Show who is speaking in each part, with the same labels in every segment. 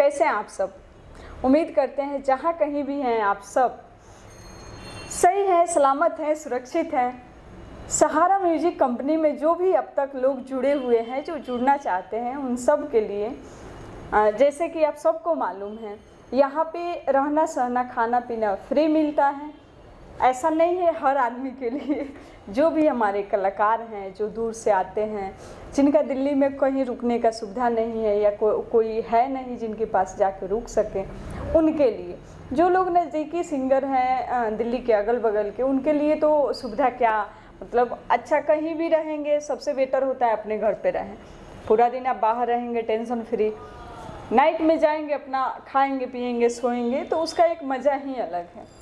Speaker 1: कैसे हैं आप सब? उम्मीद करते हैं जहाँ कहीं भी हैं आप सब सही हैं, सलामत हैं, सुरक्षित हैं। सहारा म्यूजिक कंपनी में जो भी अब तक लोग जुड़े हुए हैं, जो जुड़ना चाहते हैं, उन सब के लिए जैसे कि आप सबको मालूम है, यहाँ पे रहना सहना खाना पीना फ्री मिलता है। ऐसा नहीं है हर आदमी के लिए। जो भी हमारे कलाकार हैं, जो दूर से आते हैं, जिनका दिल्ली में कहीं रुकने का सुविधा नहीं है या कोई है नहीं जिनके पास जाके रुक सके, उनके लिए, जो लोग नज़दीकी सिंगर हैं दिल्ली के अगल बगल के, उनके लिए तो सुविधा क्या, मतलब अच्छा कहीं भी रहेंगे सबसे बेटर होता है अपने घर पे रहें। पूरा दिन आप बाहर रहेंगे टेंशन फ्री, नाइट में जाएंगे अपना खाएंगे पिएंगे सोएंगे, तो उसका एक मज़ा ही अलग है।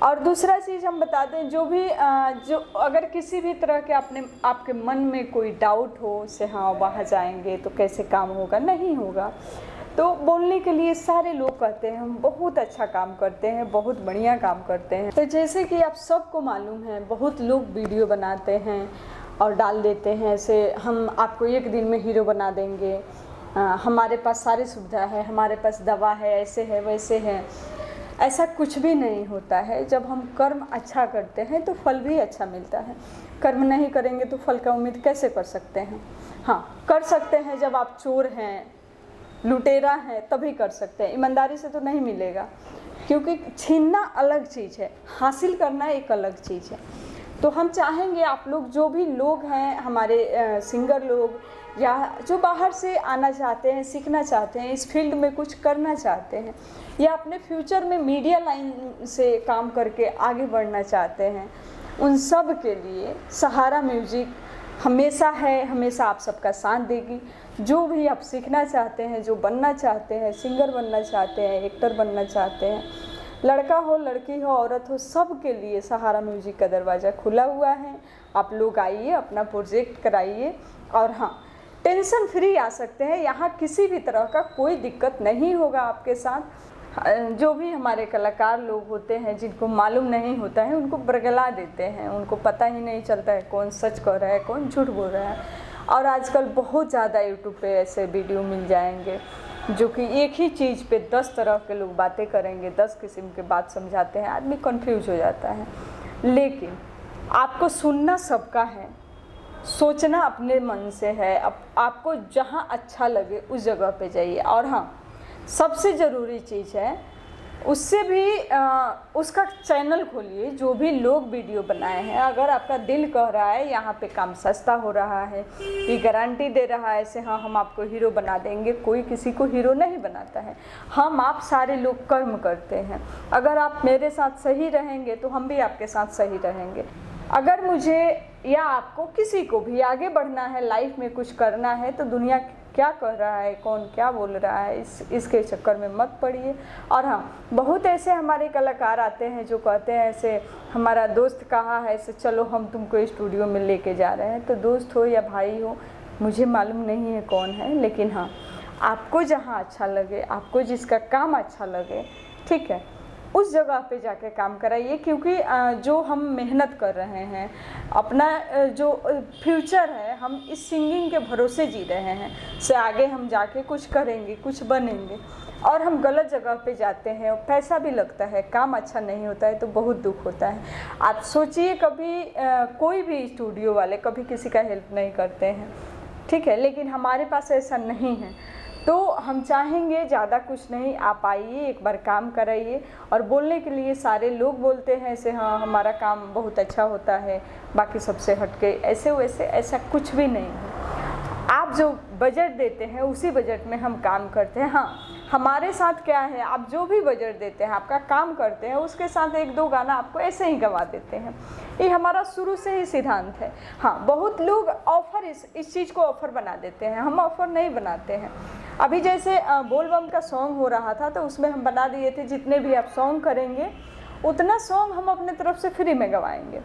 Speaker 1: और दूसरा चीज़ हम बता दें, जो भी जो अगर किसी भी तरह के आपके मन में कोई डाउट हो से हाँ वहाँ जाएंगे तो कैसे काम होगा, नहीं होगा, तो बोलने के लिए सारे लोग कहते हैं हम बहुत अच्छा काम करते हैं, बहुत बढ़िया काम करते हैं। तो जैसे कि आप सबको मालूम है, बहुत लोग वीडियो बनाते हैं और डाल देते हैं, ऐसे हम आपको एक दिन में हीरो बना देंगे, हमारे पास सारी सुविधा है, हमारे पास दवा है, ऐसे है वैसे है। ऐसा कुछ भी नहीं होता है। जब हम कर्म अच्छा करते हैं तो फल भी अच्छा मिलता है। कर्म नहीं करेंगे तो फल का उम्मीद कैसे कर सकते हैं? हाँ, कर सकते हैं जब आप चोर हैं, लुटेरा हैं, तभी कर सकते हैं। ईमानदारी से तो नहीं मिलेगा, क्योंकि छीनना अलग चीज़ है, हासिल करना एक अलग चीज़ है। तो हम चाहेंगे आप लोग, जो भी लोग हैं हमारे सिंगर लोग, या जो बाहर से आना चाहते हैं, सीखना चाहते हैं, इस फील्ड में कुछ करना चाहते हैं, या अपने फ्यूचर में मीडिया लाइन से काम करके आगे बढ़ना चाहते हैं, उन सब के लिए सहारा म्यूजिक हमेशा है, हमेशा आप सबका साथ देगी। जो भी आप सीखना चाहते हैं, जो बनना चाहते हैं, सिंगर बनना चाहते हैं, एक्टर बनना चाहते हैं, लड़का हो लड़की हो औरत हो, सब के लिए सहारा म्यूजिक का दरवाज़ा खुला हुआ है। आप लोग आइए, अपना प्रोजेक्ट कराइए, और हाँ, टेंशन फ्री आ सकते हैं। यहाँ किसी भी तरह का कोई दिक्कत नहीं होगा आपके साथ। जो भी हमारे कलाकार लोग होते हैं, जिनको मालूम नहीं होता है, उनको बरगला देते हैं, उनको पता ही नहीं चलता है कौन सच कह रहा है कौन झूठ बोल रहा है। और आजकल बहुत ज़्यादा यूट्यूब पे ऐसे वीडियो मिल जाएंगे जो कि एक ही चीज़ पे 10 तरह के लोग बातें करेंगे, 10 किस्म के बात समझाते हैं, आदमी कंफ्यूज हो जाता है। लेकिन आपको सुनना सबका है, सोचना अपने मन से है। आपको जहाँ अच्छा लगे उस जगह पे जाइए। और हाँ, सबसे ज़रूरी चीज़ है, उससे भी उसका चैनल खोलिए। जो भी लोग वीडियो बनाए हैं, अगर आपका दिल कह रहा है यहाँ पे काम सस्ता हो रहा है, ये गारंटी दे रहा है ऐसे हाँ हम आपको हीरो बना देंगे, कोई किसी को हीरो नहीं बनाता है। हम आप सारे लोग कर्म करते हैं। अगर आप मेरे साथ सही रहेंगे तो हम भी आपके साथ सही रहेंगे। अगर मुझे या आपको, किसी को भी आगे बढ़ना है, लाइफ में कुछ करना है, तो दुनिया क्या कह रहा है, कौन क्या बोल रहा है, इसके चक्कर में मत पड़िए। और हाँ, बहुत ऐसे हमारे कलाकार आते हैं जो कहते हैं ऐसे हमारा दोस्त कहा है ऐसे चलो हम तुमको स्टूडियो में लेके जा रहे हैं। तो दोस्त हो या भाई हो, मुझे मालूम नहीं है कौन है, लेकिन हाँ, आपको जहाँ अच्छा लगे, आपको जिसका काम अच्छा लगे, ठीक है, उस जगह पे जाके काम कराइए। क्योंकि जो हम मेहनत कर रहे हैं, अपना जो फ्यूचर है, हम इस सिंगिंग के भरोसे जी रहे हैं, से आगे हम जाके कुछ करेंगे, कुछ बनेंगे। और हम गलत जगह पे जाते हैं, पैसा भी लगता है, काम अच्छा नहीं होता है, तो बहुत दुख होता है। आप सोचिए, कभी कोई भी स्टूडियो वाले कभी किसी का हेल्प नहीं करते हैं, ठीक है, लेकिन हमारे पास ऐसा नहीं है। तो हम चाहेंगे ज़्यादा कुछ नहीं, आप आइए, एक बार काम कराइए। और बोलने के लिए सारे लोग बोलते हैं ऐसे हाँ हमारा काम बहुत अच्छा होता है, बाकी सबसे हटके, ऐसे वैसे ऐसा कुछ भी नहीं है। आप जो बजट देते हैं उसी बजट में हम काम करते हैं। हाँ, हमारे साथ क्या है, आप जो भी बजट देते हैं, आपका काम करते हैं, उसके साथ 1-2 गाना आपको ऐसे ही गवा देते हैं। ये हमारा शुरू से ही सिद्धांत है। हाँ, बहुत लोग ऑफ़र इस चीज़ को ऑफ़र बना देते हैं, हम ऑफ़र नहीं बनाते हैं। अभी जैसे बोलबम का सॉन्ग हो रहा था, तो उसमें हम बना दिए थे जितने भी आप सॉन्ग करेंगे उतना सॉन्ग हम अपने तरफ से फ्री में गवाएंगे।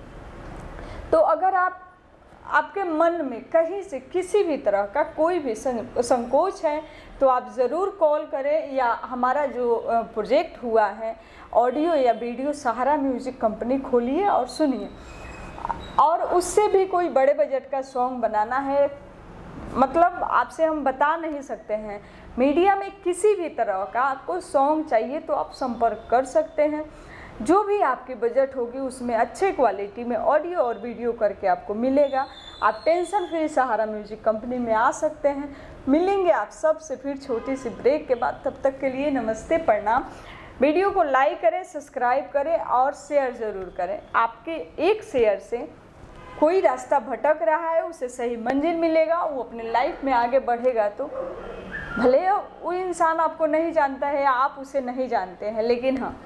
Speaker 1: तो अगर आपके मन में कहीं से किसी भी तरह का कोई भी संकोच है, तो आप ज़रूर कॉल करें, या हमारा जो प्रोजेक्ट हुआ है ऑडियो या वीडियो, सहारा म्यूजिक कंपनी खोलिए और सुनिए। और उससे भी कोई बड़े बजट का सॉन्ग बनाना है, मतलब आपसे हम बता नहीं सकते हैं, मीडिया में किसी भी तरह का आपको सॉन्ग चाहिए तो आप संपर्क कर सकते हैं। जो भी आपकी बजट होगी उसमें अच्छे क्वालिटी में ऑडियो और वीडियो करके आपको मिलेगा। आप टेंशन फ्री सहारा म्यूजिक कंपनी में आ सकते हैं। मिलेंगे आप सबसे फिर छोटी सी ब्रेक के बाद। तब तक के लिए नमस्ते, प्रणाम। वीडियो को लाइक करें, सब्सक्राइब करें और शेयर ज़रूर करें। आपके एक शेयर से कोई रास्ता भटक रहा है उसे सही मंजिल मिलेगा, वो अपने लाइफ में आगे बढ़ेगा। तो भले वो इंसान आपको नहीं जानता है या आप उसे नहीं जानते हैं, लेकिन हाँ,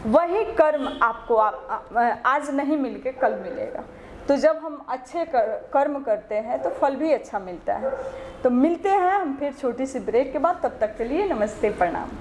Speaker 1: वही कर्म आपको आज नहीं मिल के कल मिलेगा। तो जब हम अच्छे कर्म करते हैं तो फल भी अच्छा मिलता है। तो मिलते हैं हम फिर छोटी सी ब्रेक के बाद। तब तक के लिए नमस्ते, प्रणाम।